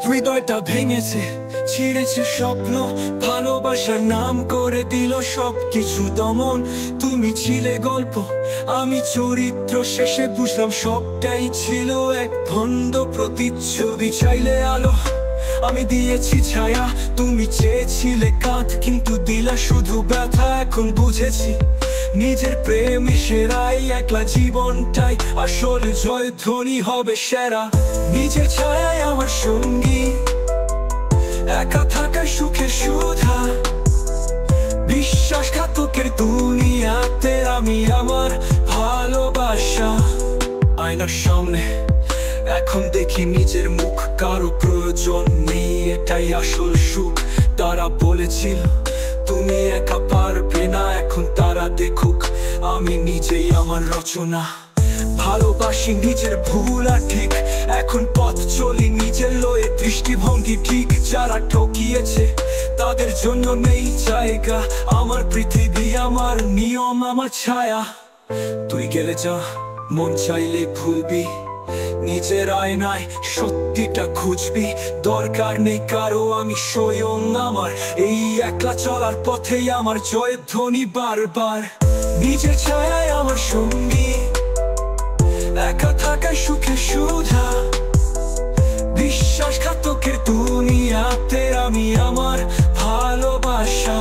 হৃদয়টা ভেঙেছে, ছিঁড়েছে স্বপ্ন, ভালোবাসার নাম করে দিল সবকিছু দমন। তুমি ছিলে গল্প, আমি চরিত্র, শেষে বুঝলাম সবটাই ছিল এক ভণ্ড প্রতিচ্ছবি। চাইলে আলো, আমি দিয়েছি ছায়া, তুমি চেয়েছিলে কাঁধ, কিন্তু দিলা শুধু ব্যথা। এখন বুঝেছি নিজের প্রেম সেরাই, একলা জীবনটাই আসলে জয়ধ্বনি হবে সেরা। নিজের ছায়ায় আমার সঙ্গী, একা থাকা সুখে সুধা, বিশ্বাসঘাতকের দুনিয়াতে আমি আমার ভালোবাসা। আয়নার সামনে এখন দেখি নিজের মুখ, কারো প্রয়োজন নেই, এটাই আসল সুখ। তারা বলেছিল তুমি একা পারবে না, এখন তারা দেখুক আমি নিজেই আমার রচনা। ভালোবাসি নিজের ভুল আর ঠিক, এখন পথ চলি নিজের লয়ে, দৃষ্টিভঙ্গি ঠিক। যারা ঠকিয়েছে তাদের জন্য নেই জায়গা, আমার পৃথিবী, আমার নিয়ম, আমার ছায়া। তুই গেলে যা, মন চাইলে ভুলবি, নিজের আয়নায় সত্যিটা খুঁজবি। দরকার নেই কারো, আমি স্বয়ং আমার, এই একলা চলার পথেই আমার জয়ধ্বনি বারবার। নিজের ছায়ায় আমার সঙ্গী, একা থাকায় সুখে সুধা, বিশ্বাসঘাতকের দুনিয়াতে আমি আমার ভালোবাসা।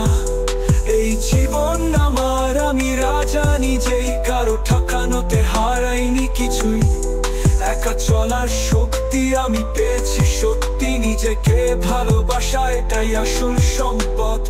এই জীবন আমার, আমি রাজা নিজেই, কারো ঠকানোতে হারাইনি কিছুই। একা চলার শক্তি আমি পেয়েছি সত্যি, নিজেকে ভালোবাসা এটাই আসল সম্পদ।